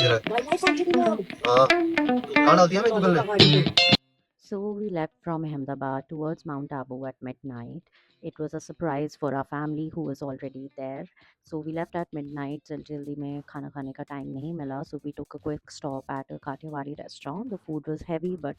रहा है। हाँ, गाना डाल दिया ना गूगल ने। So we left from Ahmedabad towards Mount Abu at midnight. It was a surprise for our family who was already there. So we left at midnight. जल्दी में खाना खाने का time नहीं मिला. So we took a quick stop at a Kathiawadi restaurant. The food was heavy but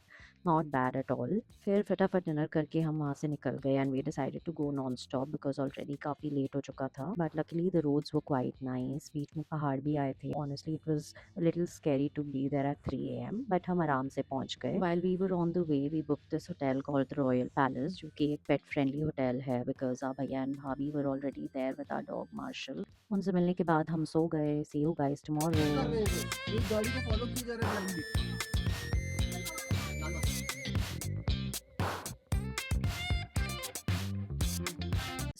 not bad at all. फिर फटाफट dinner करके हम वहाँ से निकल गए and we decided to go non-stop because already काफ़ी late हो चुका था. But luckily the roads were quite nice. बीच में पहाड़ भी आए थे. Honestly it was a little scary to be there at 3 a.m. but हम आराम से पहुंच गए. While we were on the way, we booked this hotel called the Royal Palace, जो कि एक pet friendly hotel है because our भैया and भाभी were already there with our dog Marshall. उनसे मिलने के बाद हम सो गए. See you guys tomorrow. एक गाड़ी को फॉलो किए जा रहे हैं।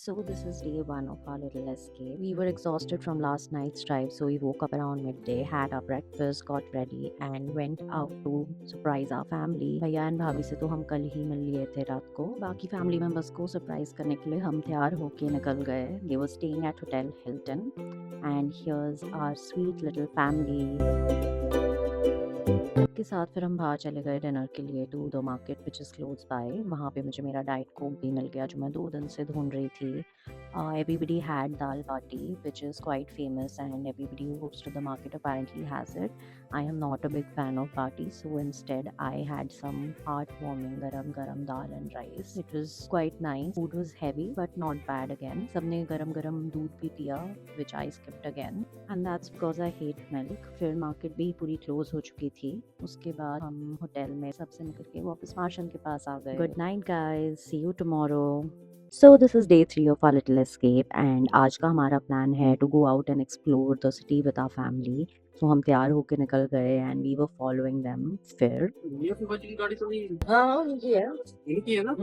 So this is day one of our little escape. We were exhausted from last night's drive, so we woke up around midday, had our breakfast, got ready, and went out to surprise our family. भैया and भाभी से तो हम कल ही मिल लिए थे रात को. बाकी फैमिली मेंबर्स को सरप्राइज करने के लिए हम तैयार होके निकल गए. They were staying at Hotel Hilton, and here's our sweet little family. के साथ फिर हम बाहर चले गए डिनर के लिए to the market which is close by. वहाँ पे मुझे मेरा डाइट कोक भी मिल गया जो मैं 2 दिन से ढूंढ रही थी. Everybody had dal bati, which is quite famous, and everybody who goes to the market apparently has it. I am not a big fan of bati, so instead I had some heartwarming garam garam dal and rice. It was quite nice. Food was heavy but not bad again. सबने गरम गरम दूध भी पिया, which I skipped again, and that's because I hate milk. फिर market भी पूरी close हो चुकी थी. उसके बाद हम होटल में सबसे निकल के वापस मार्शल के पास आ गए. Good night guys, see you tomorrow. So this is day 3 of our little escape, and आज का हमारा प्लान है to go out and explore the city with our family. So हम तैयार होके निकल गए and we were following them. फिर ये फूफा जी की गाड़ी तो नहीं। हाँ उनकी है। इनकी है ना।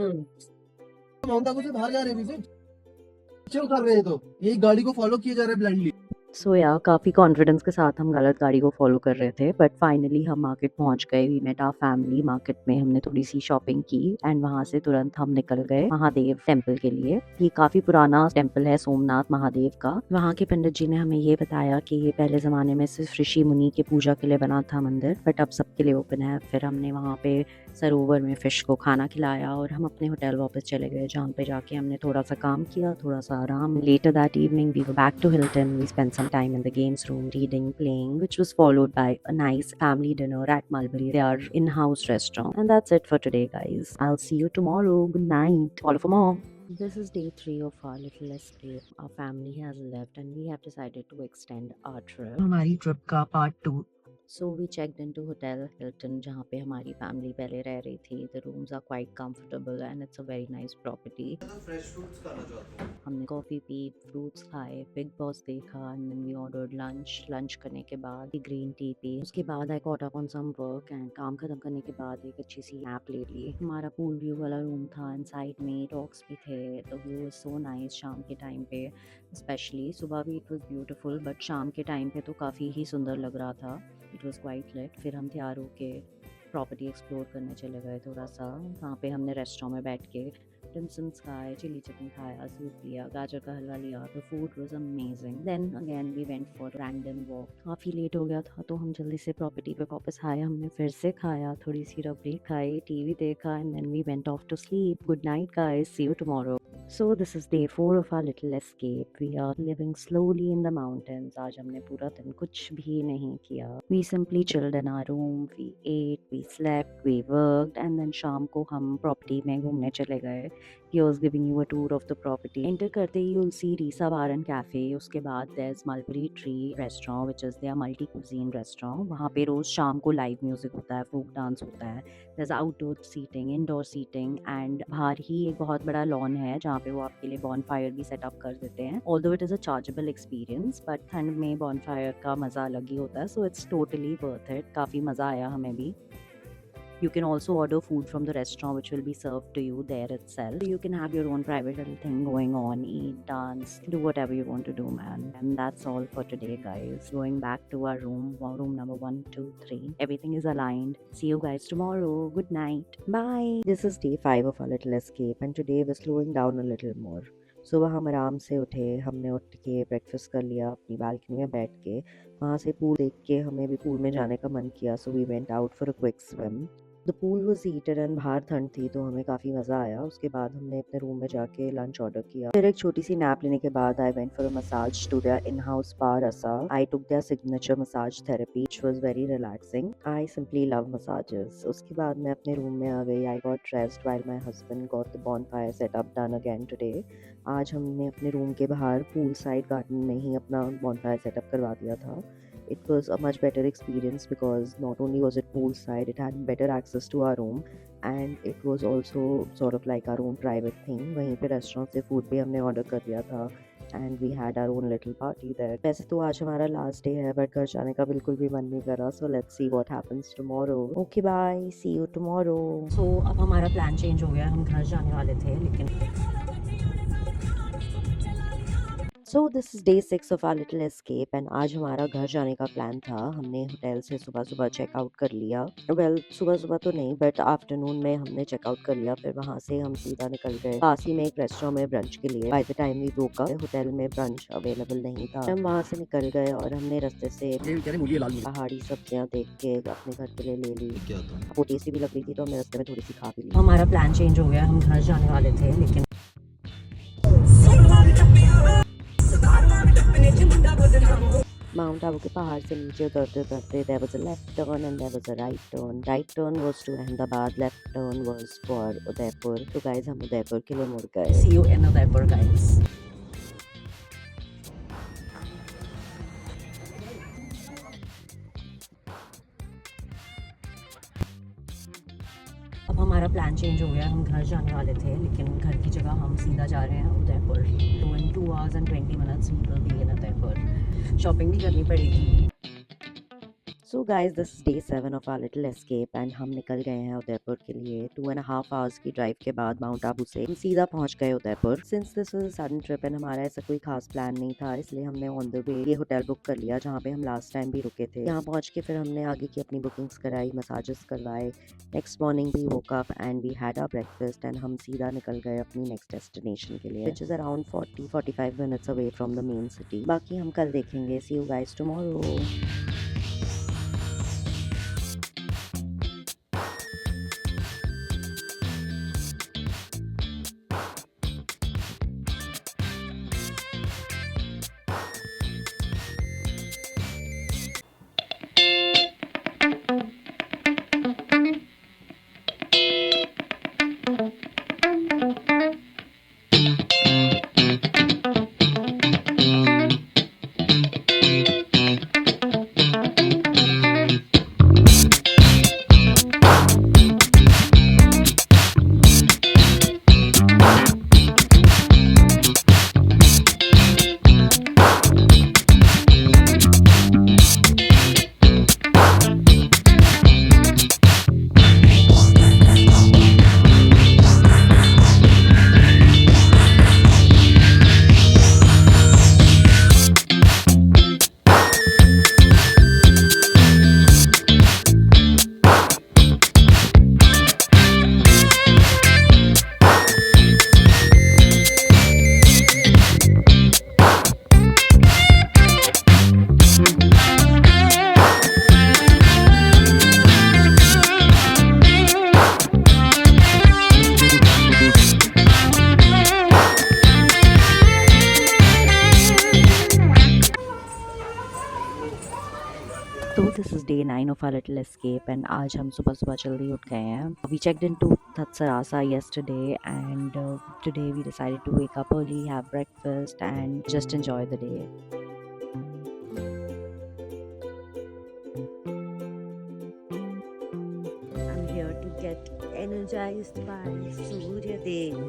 माउंट आबू से बाहर जा रहे हैं अभी से। पीछे उतर रहे हैं तो ये गाड़ी को फॉलो किए जा रहे हैं ब्लाइंडली। सो या काफ़ी कॉन्फिडेंस के साथ हम गलत गाड़ी को फॉलो कर रहे थे, बट फाइनली हम मार्केट पहुंच गए. We met our family market में. हमने थोड़ी सी शॉपिंग की एंड वहां से तुरंत हम निकल गए महादेव टेम्पल के लिए. ये काफ़ी पुराना टेम्पल है सोमनाथ महादेव का. वहाँ के पंडित जी ने हमें ये बताया कि ये पहले ज़माने में सिर्फ ऋषि मुनि की पूजा के लिए बना था मंदिर, बट अब सबके लिए ओपन है. फिर हमने वहाँ पे सरोवर में फिश को खाना खिलाया और हम अपने होटल वापस चले गए, जहाँ पे जाके हमने थोड़ा सा काम किया, थोड़ा सा आराम. Later that evening we were back to Hilton. We spend some time in the games room, reading, playing, which was followed by a nice family dinner at Mulberry, their in-house restaurant. And that's it for today, guys. I'll see you tomorrow. Good night. Follow for more. This is day 3 of our little escape. Our family has left and we have decided to extend our trip. हमारी trip का part 2. So we checked into Hotel Hilton, जहाँ पे हमारी family पहले रह रही थी. The rooms are quite comfortable and it's a very nice property. Fresh fruits खाना चाहता हूँ। हमने कॉफ़ी पी, फ्रूट्स खाए, बिग बॉस देखा, and then we ordered lunch करने के बाद ग्रीन टी पी. उसके बाद I caught up on some work and काम खत्म करने के बाद एक अच्छी सी नैप ले ली. हमारा पूल व्यू वाला रूम था एंड साइड में डॉग्स भी थे. The view was so nice शाम के टाइम पे स्पेशली. सुबह भी इट वाज ब्यूटीफुल बट शाम के टाइम पे तो काफ़ी ही सुंदर लग रहा था. It was quite lit. फिर हम तैयार होके प्रॉपर्टी एक्सप्लोर करने चले गए थोड़ा सा. वहाँ पे हमने रेस्टोरेंट में बैठ के डिमसम्स खाए, चिली चिकन खाया, सूप लिया, गाजर का हलवा लिया. The food was amazing. Then again we went for random walk. काफ़ी लेट हो गया था तो हम जल्दी से प्रॉपर्टी पे वापस आए. हमने फिर से खाया, थोड़ी सी रबड़ी खाई, टीवी देखा, and then we went off to sleep. Good night guys, see you tomorrow. So this is day 4 of our little escape. We are living slowly in the mountains. आज हमने पूरा दिन कुछ भी नहीं किया. We simply chilled in our room. We ate, we slept, we worked, and then शाम को हम प्रॉपर्टी में घूमने चले गए. Here's giving you a tour of the property. Enter करते ही you'll see Risa Bar and Cafe. उसके बाद there's Mulberry Tree Restaurant, which is their multi-cuisine restaurant. वहाँ पे रोज़ शाम को लाइव म्यूजिक होता है, फोक डांस होता है. There's outdoor seating, indoor seating, and बाहर ही एक बहुत बड़ा लॉन है जहाँ पे वो आपके लिए बॉनफायर भी सेटअप कर देते हैं. Although it is a chargeable experience, but ठंड में बॉनफायर का मज़ा अलग ही होता है. So it's totally worth it. काफ़ी मज़ा आया हमें भी. You can also order food from the restaurant which will be served to you there itself. You can have your own private little thing going on, eat, dance, do whatever you want to do, man. And that's all for today, guys. Going back to our room number 1, 2, 3. Everything is aligned. See you guys tomorrow. Good night. Bye. This is day 5 of our little escape, and today we're slowing down a little more. सुबह हम आराम से उठे, हमने उठ के breakfast कर लिया अपनी बालकनी में बैठ के। वहाँ से पूल देख के हमें भी पूल में जाने का मन किया, so we went out for a quick swim. The pool was heated and बाहर ठंड थी तो हमें काफ़ी मज़ा आया। उसके बाद हमने अपने रूम में जाके लंच ऑर्डर किया। फिर एक छोटी सी नैप लेने के बाद I went for a massage to their in house spa Rasa. I took their signature massage therapy which was very relaxing. I simply love massages. उसके बाद मैं अपने रूम में आ गई। I got dressed while my husband got the bonfire setup done again today. आज हमने अपने रूम के बाहर पूल साइड गार्डन में ही अपना बॉनफायर सेटअप करवा दिया था। It was a much better experience because not only was it poolside, it had better access to our room and it was also sort of like our own private thing. वहीं पे restaurant से food भी हमने order कर दिया था and we had our own little party there. वैसे तो आज हमारा लास्ट डे है बट घर जाने का बिल्कुल भी मन नहीं कर रहा, so let's see what happens tomorrow. Okay bye, see you tomorrow. So अब हमारा प्लान चेंज हो गया, हम घर जाने वाले थे लेकिन so this is day 6 of our little escape and आज हमारा घर जाने का प्लान था। हमने होटल से सुबह सुबह चेकआउट कर लिया। वेल सुबह सुबह तो नहीं बट आफ्टरनून में हमने चेकआउट कर लिया। फिर वहाँ से हम सीधा निकल गए पास ही में एक रेस्टोरेंट में ब्रंच के लिए। By the time we woke up hotel में ब्रंच अवेलेबल नहीं था। हम वहाँ से निकल गए और हमने रास्ते से पहाड़ी सब्जियाँ देख के अपने घर के लिए ले ली। क्या था? वो टेस्टी भी लग रही थी तो हमने रास्ते में थोड़ी सी खा भी ली। हमारा प्लान चेंज हो गया, हम घर जाने वाले थे लेकिन माउंट आबू के पहाड़ से नीचे उतरते उतरते there was a left turn and there was a right turn. Right turn was to Ahmedabad, left turn was for Udaipur. तो guys हम उदयपुर के लिए मुड़ गए। See you in Udaipur guys. अब हमारा प्लान चेंज हो गया, हम घर जाने वाले थे लेकिन घर की जगह हम सीधा जा रहे हैं उदयपुर। तो in 2 hours and 20 minutes we will be in Udaipur. Shopping भी करनी पड़ेगी। So guys this is day 7 of our little escape and हम निकल गए हैं उदयपुर के लिए। 2.5 आवर्स की ड्राइव के बाद माउंट आबू से हम सीधा पहुंच गए Udaipur. Since this was a sudden trip and हमारा ऐसा कोई खास प्लान नहीं था इसलिए हमने ऑन द वे ये होटल बुक कर लिया जहाँ पे हम लास्ट टाइम भी रुके थे। यहाँ पहुँच के फिर हमने आगे की अपनी बुकिंग्स कराई, मसाजेस करवाए। Next morning we woke up and we had our breakfast and हम सीधा निकल गए अपनी नेक्स्ट डेस्टिनेशन के लिए which is around 40-45 minutes away from the main city. बाकी हम कल देखेंगे। See you guys tomorrow. तो this is day 9 of our little escape and आज हम सुबह सुबह जल्दी उठ गए हैं। We checked in to Tatsarasa yesterday and today we decided to wake up early, have breakfast and just enjoy the day. I'm here to get energized by Surya Dev.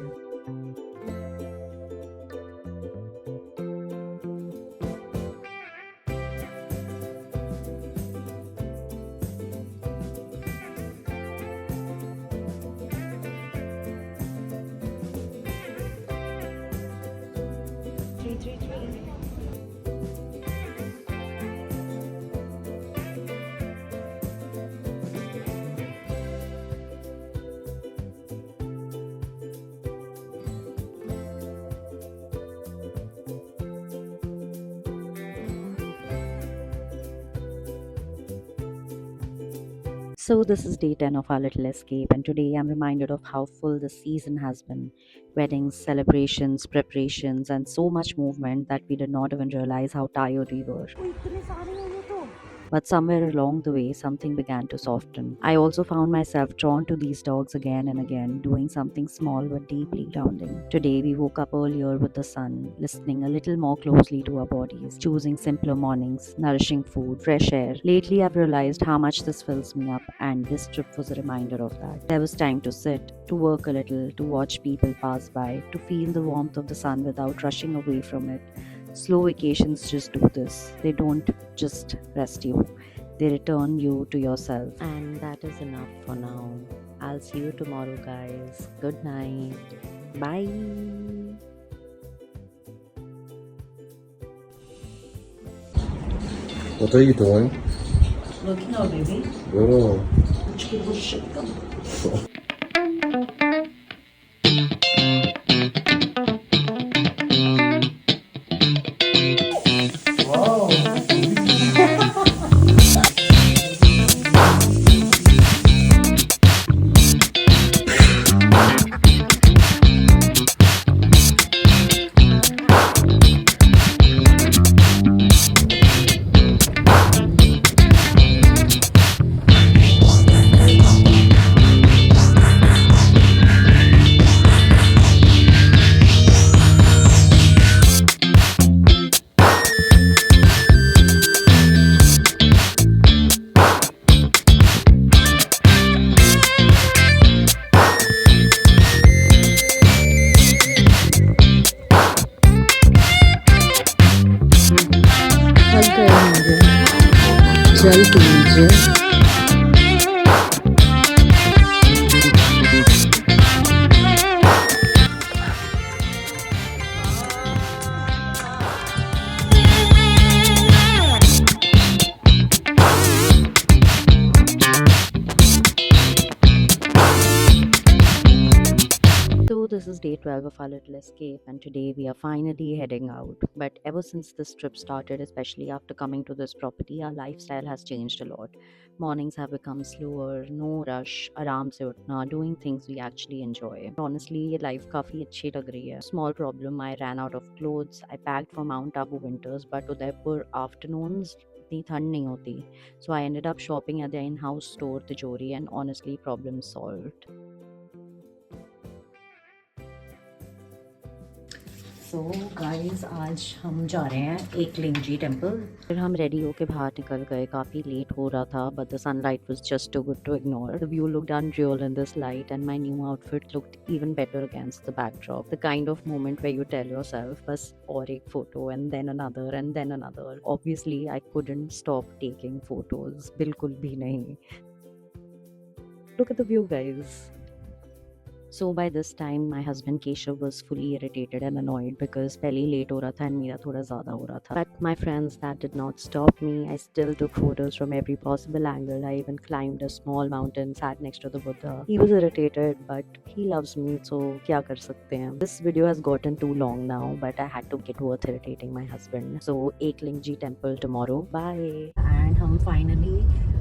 So, this is day 10 of our little escape, and today I'm reminded of how full this season has been. Weddings, celebrations, preparations, and so much movement that we did not even realize how tired we were. But somewhere along the way, something began to soften. I also found myself drawn to these dogs again and again, doing something small but deeply grounding. Today, we woke up earlier with the sun, listening a little more closely to our bodies, choosing simpler mornings, nourishing food, fresh air. Lately, I've realized how much this fills me up, and this trip was a reminder of that. There was time to sit, to work a little, to watch people pass by, to feel the warmth of the sun without rushing away from it. Slow vacations just do this. They don't just rest you, they return you to yourself. And that is enough for now. I'll see you tomorrow, guys. Good night. Bye. What are you doing? Working out, baby. Oh. जल कीजिए So, this is day 12 of our little escape, and today we are finally heading out. But ever since this trip started, especially after coming to this property, our lifestyle has changed a lot. Mornings have become slower, no rush, आराम से उठना, doing things we actually enjoy. Honestly, ये life काफ़ी अच्छी लग रही है. Small problem, I ran out of clothes. I packed for Mount Abu winters, but Udaipur afternoons इतनी ठंड नहीं होती. So I ended up shopping at the in-house store, Tijori, and honestly, problem solved. So guys आज हम जा रहे हैं Eklingji temple. फिर हम रेडी होके बाहर निकल गए. काफ़ी लेट हो रहा था but the sunlight was just too good to ignore. The view looked unreal in this light and my new outfit looked even better against the backdrop. The kind of moment where you tell yourself बस और एक photo and then another and then another. Obviously I couldn't stop taking photos, बिल्कुल भी नहीं. Look at the view guys. So by this time my husband Keshav was fully irritated and annoyed because पहले ही late हो रहा था and मेरा थोड़ा ज़्यादा हो रहा था. But my friends, that did not stop me. I still took photos from every possible angle. I even climbed a small mountain, sat next to the Buddha. He was irritated but he loves me, so क्या कर सकते हैं. This video has gotten too long now but I had to get worth irritating my husband. So Eklingji temple tomorrow. Bye. And हम finally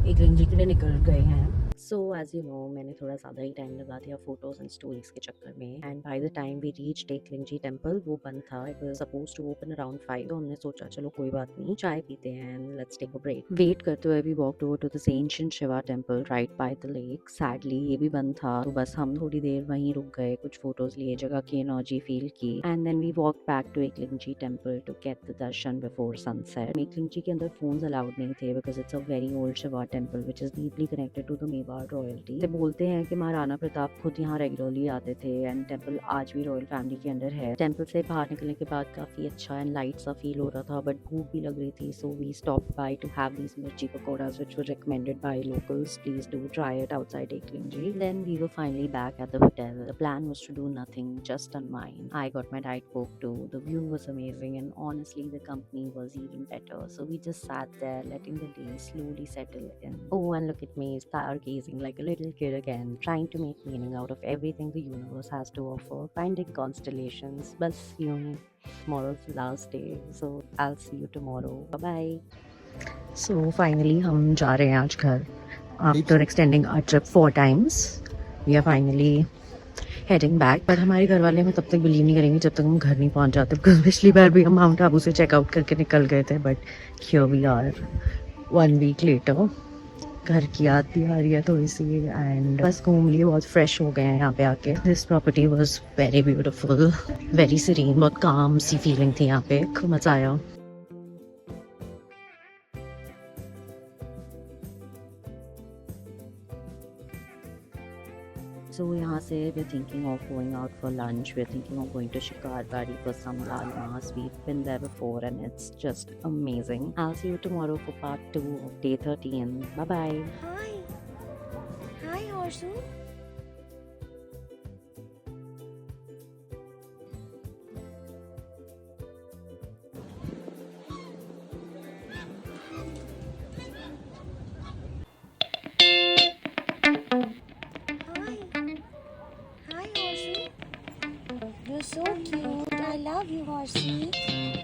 Eklingji के लिए निकल गए हैं. So as you know, मैंने थोड़ा ज़्यादा ही टाइम लगा दिया फोटोज एंड स्टोरीज के चक्कर में. And by the time we reached Eklingji temple वो बंद था. It was supposed to open around 5. तो हमने सोचा चलो कोई बात नहीं, चाय पीते हैं and let's take a break. Wait करते हुए we walked over to this ancient Shiva temple right by the lake. Sadly ये भी बंद था तो बस हम थोड़ी देर वहीं रुक गए, कुछ फोटोज लिए, जगह की एनर्जी फील की and then we walk back to Eklingji temple to get the darshan before sunset. Eklingji के अंदर फोन्स अलाउड नहीं थे because it's a very old Shiva temple which is deeply connected to the Mewar royalty. बोलते हैं कि महाराणा प्रताप खुद यहाँ रेगुलरली आते थे एंड टेम्पल आज भी रॉयल फैमिली के अंदर है. टेम्पल से बाहर निकलने के बाद काफ़ी अच्छा एंड लाइट सा फील हो रहा था बट भूख भी लग रही थी. So we stop by to have these mirchi pakoras which were recommended by locals. Please do try it outside Eklingji. Then we were finally back at the hotel. The plan was to do nothing, just unwind. I got my Diet Coke too. The view was amazing and honestly the company was even better. So we just sat there letting the day slowly settle in. Oh, and look at me stargazing like a little kid again, trying to make meaning out of everything the universe has to offer, finding constellations. Bas yun, tomorrow's the last day, so I'll see you tomorrow. Bye bye. So finally हम जा रहे हैं आज घर after extending our trip 4 times, we are finally heading back. पर हमारे घर वाले हमें तब तक बिलीव नहीं करेंगे जब तक हम घर नहीं पहुंच जाते, बिकॉज पिछली बार भी हम माउंट आबू से चेकआउट करके निकल गए थे, but here we are 1 week later. घर की याद भी आ रही है थोड़ी सी, एंड बस घूम लिए, बहुत फ्रेश हो गए हैं यहाँ पे आके. This property was very beautiful, very serene, बहुत काम सी फीलिंग थी यहाँ पे, खूब मजा आया. So यहाँ से we're thinking of going out for lunch. We're thinking of going to Shikargadi for some lal mas. We've been there before and it's just amazing. I'll see you tomorrow for part 2 of day 13. Bye bye. Hi. Hi, Horshu. Hi. Hi, Horshu. You're so cute. I love you, Horsey.